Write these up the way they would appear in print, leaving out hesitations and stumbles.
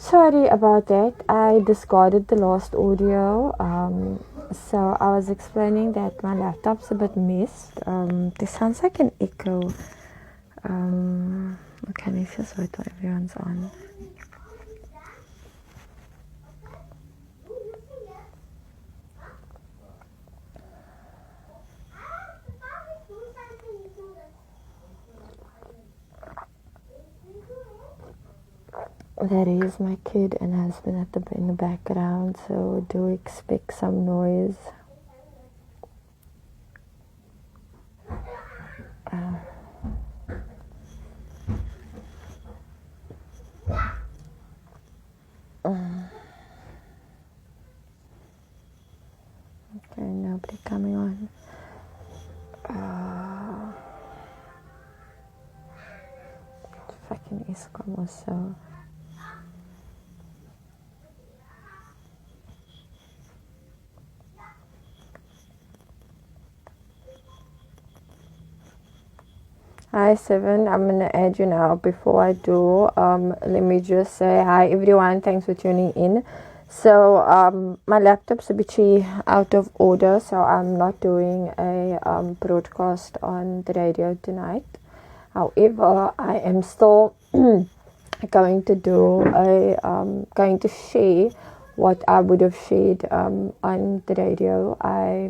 Sorry about that. I discarded the last audio. So I was explaining that my laptop's a bit messed. This sounds like an echo. Okay, let's just wait till everyone's on. There is my kid and husband in the background, so do expect some noise. Okay, nobody coming on. Fucking Eskom or so. Hi Siven, I'm gonna add you now. Before I do, let me just say hi everyone, thanks for tuning in. So my laptop's a bit out of order, so I'm not doing a broadcast on the radio tonight. However, I am still going to share what I would have shared on the radio.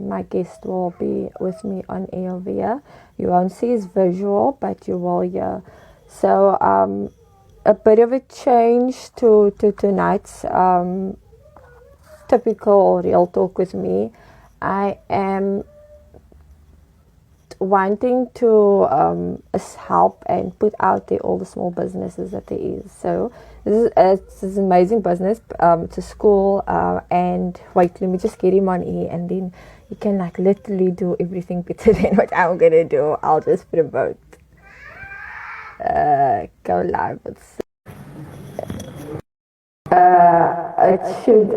My guest will be with me on air via. You won't see his visual, but you will hear. So a bit of a change to tonight's typical real talk with me. I am wanting to help and put out there all the small businesses that there is. So this is an amazing business. It's a school, and wait, let me just get him on here, and then you can like literally do everything better than what I'm gonna do. I'll just promote. Go live. It should.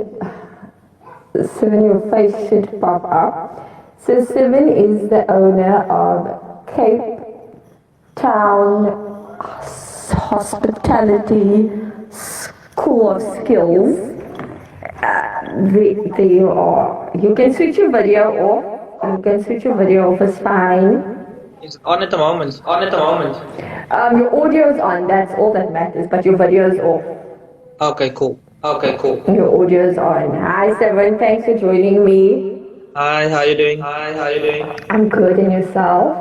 Siven, your face should pop up. So Siven is the owner of Cape Town Hospitality School of Skills. There you are. You can switch your video off. You can switch your video off, it's fine. It's on at the moment. Your audio is on, that's all that matters, but your video is off. Okay, cool. Your audio is on. Hi Siven, thanks for joining me. Hi, how you doing? I'm good, and yourself?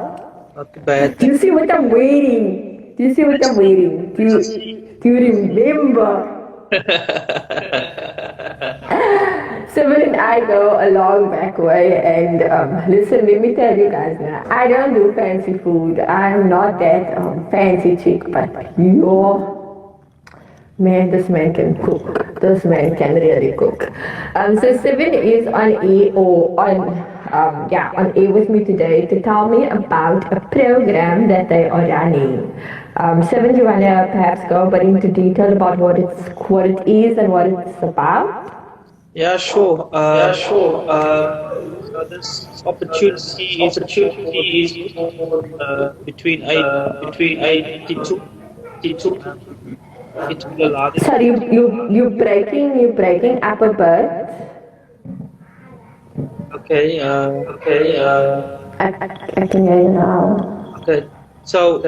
Not too bad. Do you see what I'm wearing? Do you remember? Siven and I go a long back way, and listen, let me tell you guys now, I don't do fancy food. I'm not that fancy chick, but man, this man can cook. This man can really cook. So Siven is on air with me today to tell me about a program that they are running. Siven, do you want to perhaps go a bit into detail about what it is and what it's about? Yeah, sure. So this opportunity is between 82. Sorry, you're breaking up a bit. Okay. I can hear you now. Okay. So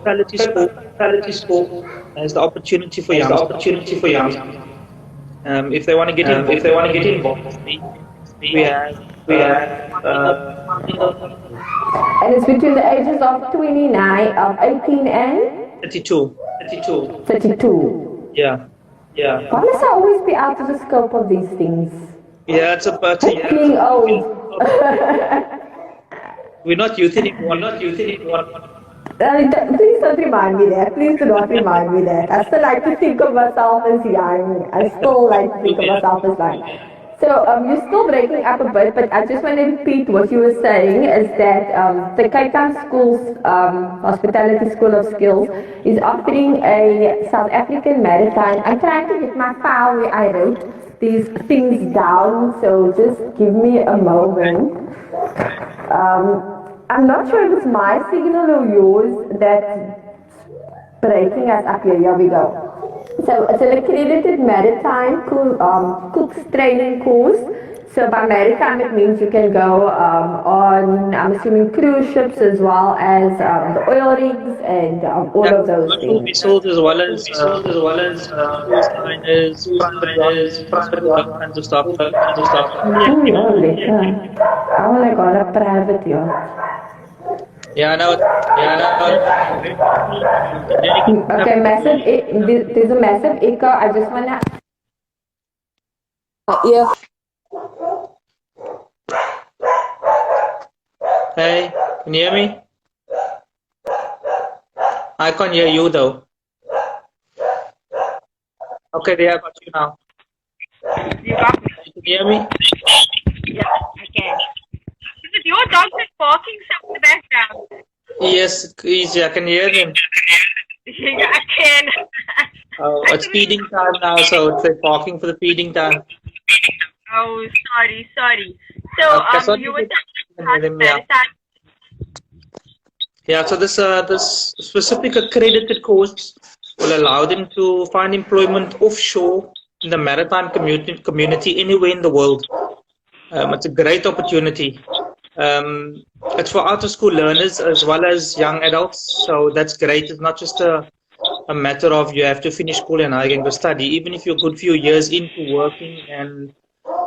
Accredited school has the opportunity for young. If they want to get involved, we have. And it's between the ages of 18 and 32. 32. Yeah. Why must I always be out of the scope of these things? Yeah, it's about being old. We're not youth anymore. Please don't remind me that. Please do not remind me that. I still like to think of myself as young. I still like to think of myself as young. So you're still breaking up a bit, but I just want to repeat what you were saying is that the Cape Town Schools Hospitality School of Skills is offering a South African Maritime. I'm trying to get my file where I wrote these things down, so just give me a moment. I'm not sure if it's my signal or yours that's breaking us up here. Here we go. So it's an accredited maritime cooks training course. So by maritime it means you can go on, I'm assuming, cruise ships as well as the oil rigs and all Yeah, of those commercial things. vessels as well as cruise liners, private yachts, those kinds of stuff. Oh, yeah, lekker. Oh my god, a private yacht. Yeah, no, Okay, massive. There's a massive echo. I just wanna. Yeah. hey, can you hear me? I can't hear you though. Okay, there, I got you now. You got me. Can you hear me? Yeah, I can. Is it your dog that's barking something in the background? Yes, easy. I can hear them. Yeah, I can. It's feeding time now, so it's like parking for the feeding time. Oh, sorry. So, So you were can talking hear about them, yeah. maritime. Yeah, so this specific accredited course will allow them to find employment offshore in the maritime community anywhere in the world. It's a great opportunity. It's for out of school learners as well as young adults, so that's great. It's not just a matter of you have to finish school and now you can go study. Even if you're a good few years into working and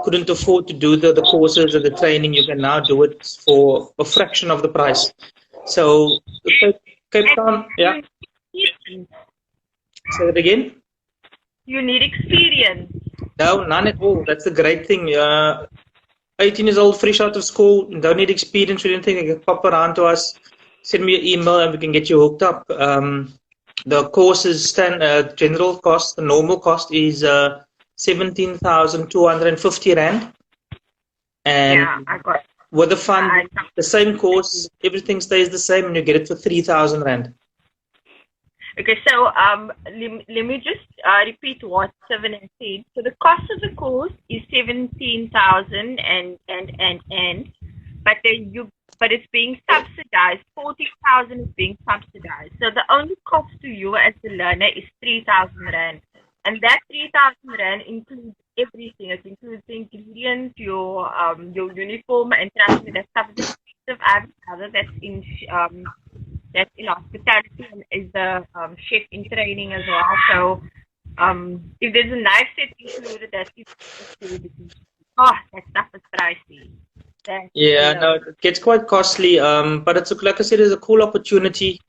couldn't afford to do the courses or the training, you can now do it for a fraction of the price. So Cape Town, yeah. Say it again. You need experience. No, none at all. That's the great thing. 18 years old, fresh out of school, don't need experience or anything. You can pop around to us, send me an email, and we can get you hooked up. The course is general cost. The normal cost is 17,250 rand, and Yeah, I got it. with the fund, the same course, everything stays the same, and you get it for 3,000 rand. Okay, so let me just repeat what Siven has said. So the cost of the course is 17,000 but it's being subsidized. 40,000 is being subsidized. So the only cost to you as a learner is 3,000 rand, and that 3,000 rand includes everything. It includes the ingredients, your uniform, and trust me, that stuff is expensive. I have a brother that's in hospitality and is the chef in training as well. So if there's a knife set included, that's included. Oh, that stuff is pricey. Yeah, no, it gets quite costly. But it's like I said, it's a cool opportunity.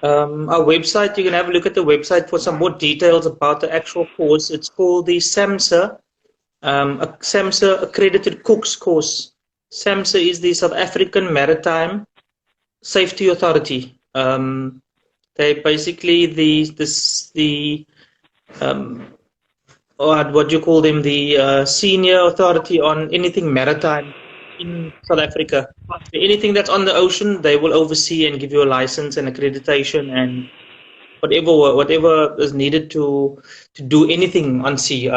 Our website, you can have a look at the website for some more details about the actual course. It's called the Samsa, Samsa Accredited Cooks course. Samsa is the South African Maritime Safety Authority. They basically what do you call them, the senior authority on anything maritime in South Africa. Anything that's on the ocean, they will oversee and give you a license and accreditation and whatever is needed to do anything on sea.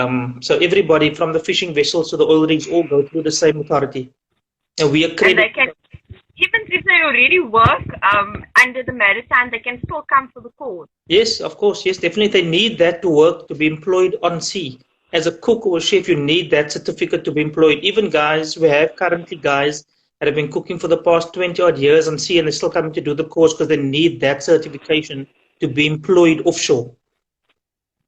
So everybody from the fishing vessels to the oil rigs all go through the same authority, and we accredit. And they can, even if they already work under the maritime, they can still come for the course. Yes, of course. Yes, definitely. They need that to work, to be employed on sea. As a cook or a chef, you need that certificate to be employed. Even guys, we have currently guys that have been cooking for the past 20 odd years on sea and they're still coming to do the course because they need that certification to be employed offshore.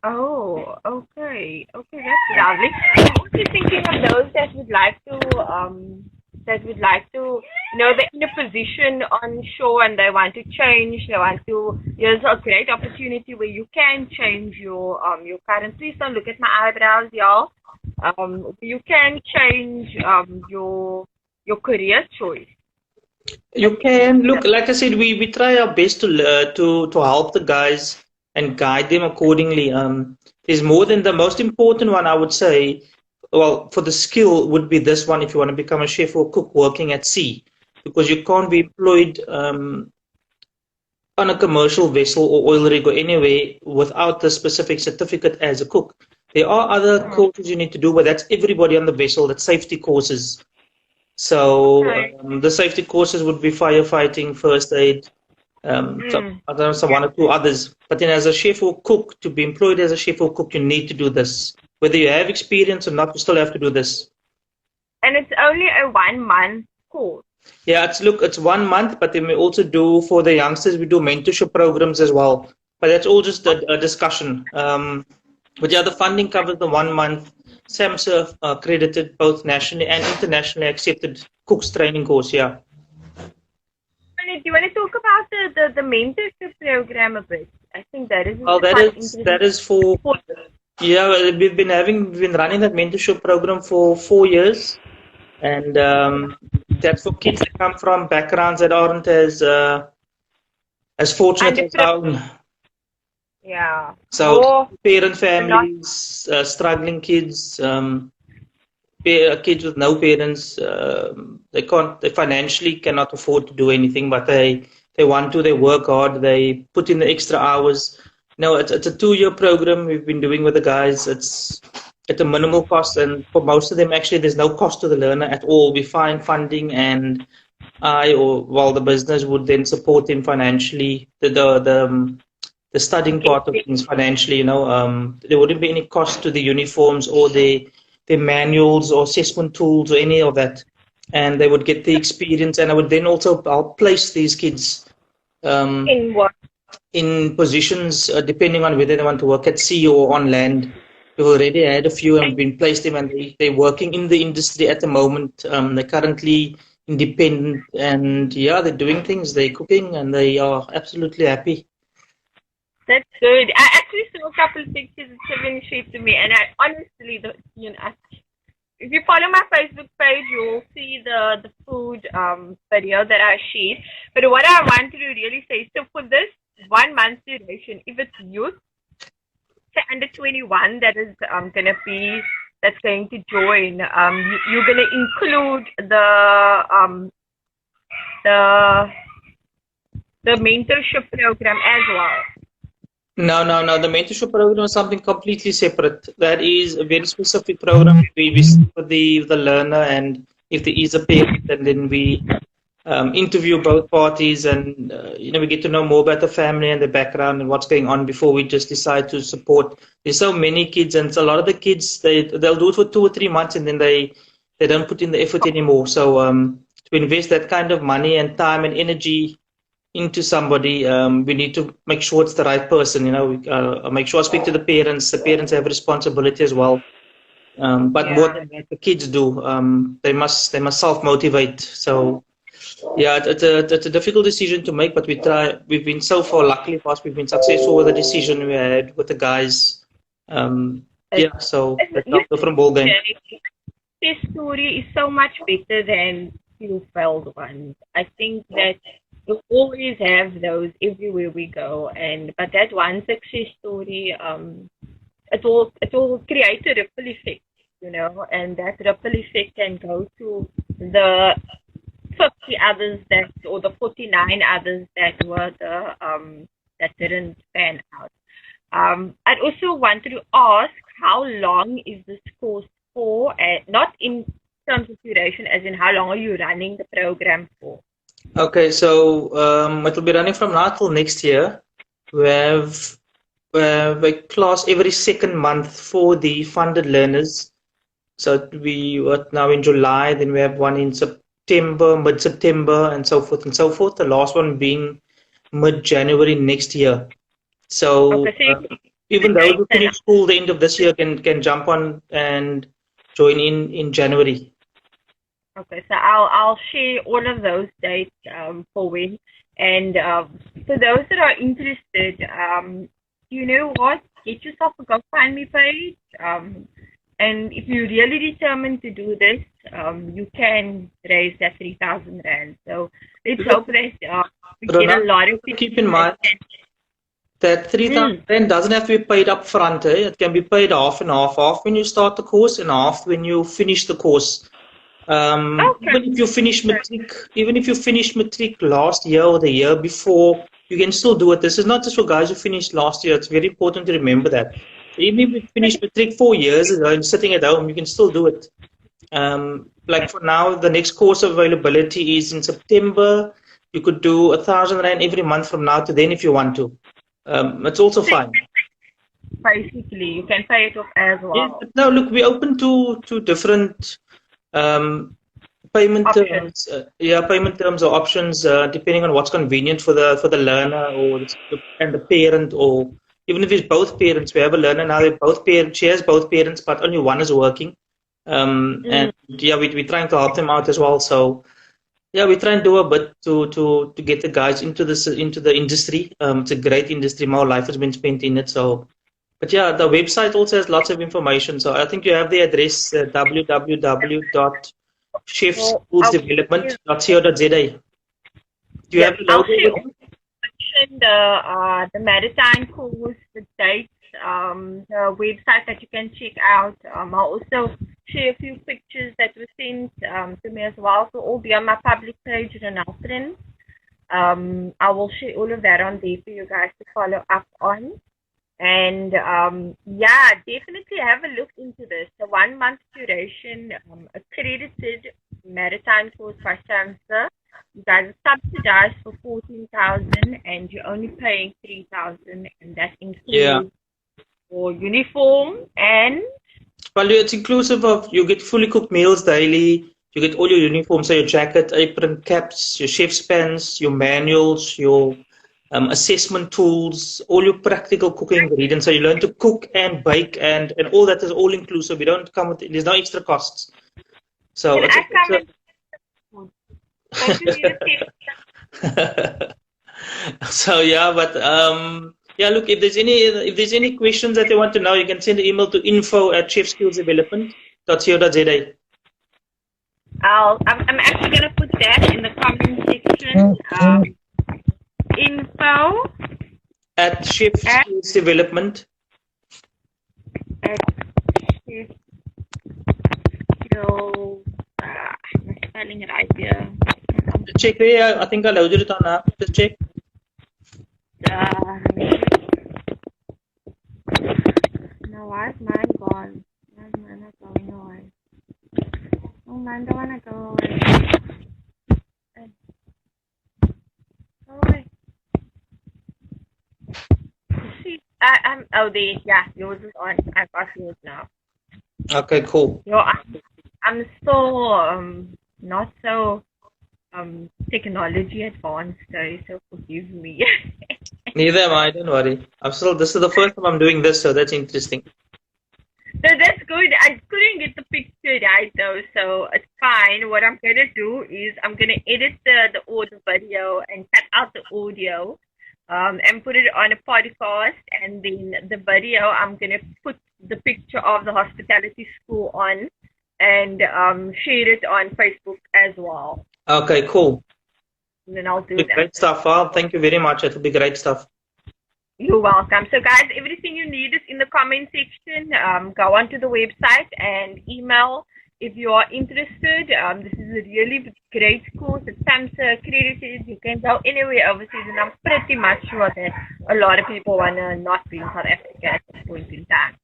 Oh, okay. Okay, that's lovely. I'm also thinking of those that would like to, they're in a position on shore and they want to change, here's a great opportunity where you can change your current, please don't look at my eyebrows, y'all. You can change your career choice. You can look, like I said, we try our best to help the guys and guide them accordingly. There's more than the most important one, I would say. Well, for the skill would be this one if you want to become a chef or cook working at sea, because you can't be employed on a commercial vessel or oil rig or anywhere without the specific certificate as a cook. There are other courses you need to do, but that's everybody on the vessel, that's safety courses. So the safety courses would be firefighting, first aid, So I don't know, so one or two others. But then as a chef or cook, to be employed as a chef or cook, you need to do this. Whether you have experience or not, you still have to do this. And it's only a 1 month course. Yeah, it's 1 month, but then we also do for the youngsters, we do mentorship programs as well. But that's all just a discussion. But yeah, the funding covers the 1 month Samsa accredited, both nationally and internationally accepted cooks training course. Yeah. Do you want to talk about the mentorship program a bit? I think that is Well, that is for yeah. We've been running that mentorship program for 4 years, and that's for kids that come from backgrounds that aren't as fortunate as our own. Yeah. So parent families, struggling kids, kids with no parents, they financially cannot afford to do anything, but they want to, they work hard, they put in the extra hours. No, it's a 2-year program we've been doing with the guys. It's at a minimal cost, and for most of them, actually, there's no cost to the learner at all. We find funding, and the business would then support them financially. The studying part of things financially, there wouldn't be any cost to the uniforms or the manuals or assessment tools or any of that, and they would get the experience. And I would then also I'll place these kids in what? In positions depending on whether they want to work at sea or on land. We've already had a few and been placed them, and they're working in the industry at the moment. They're currently independent, and yeah, they're doing things. They're cooking, and they are absolutely happy. That's good. I actually saw a couple of pictures of Siven shared to me, and I honestly, if you follow my Facebook page, you'll see the food video that I shared. But what I want to really say, so for this 1 month duration, if it's youth, say under 21, that's going to join. You're going to include the mentorship program as well. No. The mentorship program is something completely separate. That is a very specific program. We sit with the learner, and if there is a parent, and then we interview both parties, and we get to know more about the family and the background and what's going on before we just decide to support. There's so many kids, and a lot of the kids they'll do it for 2 or 3 months, and then they don't put in the effort anymore. So to invest that kind of money and time and energy into somebody, we need to make sure it's the right person. Make sure I speak to the parents. The parents have responsibility as well. But more than that, the kids do. They must self-motivate. So yeah, it's a difficult decision to make, but we try. We've been so far, luckily for us, we've been successful with the decision we had with the guys. So it's a different ball game. This story is so much better than few failed ones. I think that we always have those everywhere we go, but that one success story, it will create a ripple effect, and that ripple effect can go to the 50 others or the 49 others that were that didn't pan out. I'd also wanted to ask, how long is this course for? Not in terms of duration, as in how long are you running the program for? Okay, so it will be running from now till next year. We have a class every second month for the funded learners. So we are now in July, then we have one in September, mid-September, and so forth and so forth. The last one being mid-January next year. So even those who finish school the end of this year can jump on and join in January. Okay, so I'll share all of those dates for when. And for those that are interested, you know what? Get yourself a GoFundMe page. And if you're really determined to do this, you can raise that 3,000 rand. So let's hope that we get a lot of people. Keep in mind that 3,000 rand doesn't have to be paid up front. It can be paid half and half when you start the course and half when you finish the course. Even if you finished matric last year or the year before, you can still do it. This is not just for guys who finished last year. It's very important to remember that. Even if you finished matric 4 years ago and sitting at home, you can still do it. Like for now, the next course availability is in September. You could do 1,000 rand every month from now to then if you want to. It's also fine. Basically, you can pay it off as Yeah, well. but no, look, we're open to different payment Options. terms. Payment terms or options depending on what's convenient for the learner or and the parent, or even if it's both parents. We have a learner now. They're both parents. She has both parents, but only one is working. And yeah, we're trying to help them out as well. So yeah, we try and do a bit to get the guys into the industry. It's a great industry. My life has been spent in it. So, but yeah, the website also has lots of information. So I think you have the address www.chefschoolsdevelopment.co.za. Do you have the I'll logo share with you? the Maritime course, the dates, the website that you can check out. I'll also share a few pictures that were sent to me as well. So all be on my public page, Renalfrin. I will share all of that on there for you guys to follow up on. And yeah, definitely have a look into this. The 1 month duration, accredited maritime course by Samsa. You guys are subsidized for 14,000 and you're only paying 3,000, and that includes your uniform and Well, it's inclusive of, you get fully cooked meals daily. You get all your uniforms, so your jacket, apron, caps, your chef's pants, your manuals, your assessment tools, all your practical cooking ingredients. So you learn to cook and bake, and all that is all inclusive. You don't come with, there's no extra costs. So can it's I come and don't you need a tip? so yeah, but yeah, look, if there's any questions that you want to know, you can send an email to info@chefskillsdevelopment.co.za. I'm actually gonna put that in the comment section. Info At chefskillsdevelopment. at Chefskill. I'm spelling it right here. Check there. I think I loaded it on now. Just check. No, why is mine gone? Why is mine not going away? Oh, mine don't wanna go away. Go away. See, I'm. Oh, there. Yeah, yours is on. I got yours now. Okay, cool. I'm still not so technology advanced though, so forgive me. Neither am I. Don't worry. This is the first time I'm doing this, so that's interesting. So that's good. I couldn't get the picture right though, so it's fine. What I'm gonna do is I'm gonna edit the audio video and cut out the audio, and put it on a podcast, and then the video I'm gonna put the picture of the hospitality school on, and share it on Facebook as well. Okay, cool. And then I'll do that. Great stuff. Well, thank you very much. It will be great stuff. You're welcome. So guys, everything you need is in the comment section. Go onto the website and email if you are interested. This is a really great course. It's Samsa accredited. You can go anywhere overseas, and I'm pretty much sure that a lot of people want to not be in South Africa at this point in time.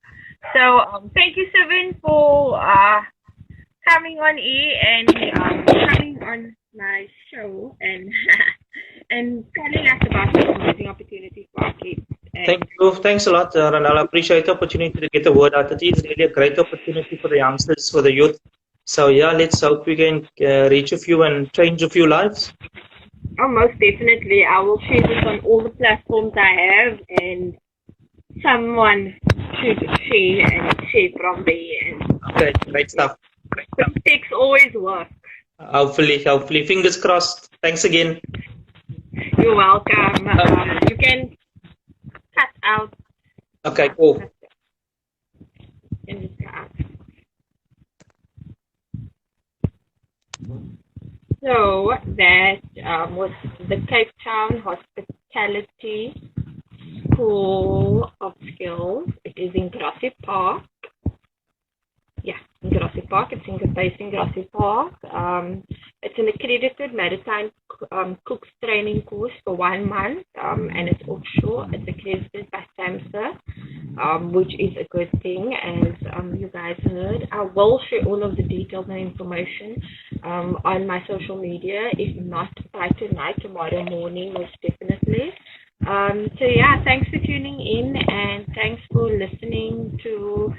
So thank you, Siven, for coming on here and coming on my show and and telling us about this amazing opportunity for our kids. Thank you. Thanks a lot, Ranal. I appreciate the opportunity to get the word out. It is really a great opportunity for the youngsters, for the youth. So yeah, let's hope we can reach a few and change a few lives. Oh, most definitely. I will share this on all the platforms I have, and someone should share and share from there. And okay, great stuff. Text always work. Hopefully, fingers crossed. Thanks again. You're welcome. You can cut out. Okay, cool. You can just cut out. So that was the Cape Town Hospitality School of Skills. It is in Grassy Park. Yeah, in Grassy Park. It's based in Grassy Park. It's an accredited maritime cooks training course for 1 month, and it's offshore. It's accredited by Samsa, which is a good thing, as you guys heard. I will share all of the details and information on my social media. If not try tonight, tomorrow morning, most definitely. So yeah, thanks for tuning in and thanks for listening to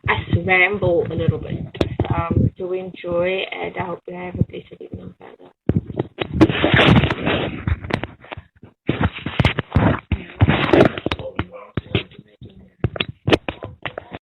us ramble a little bit. Do enjoy and I hope you have a blessed evening.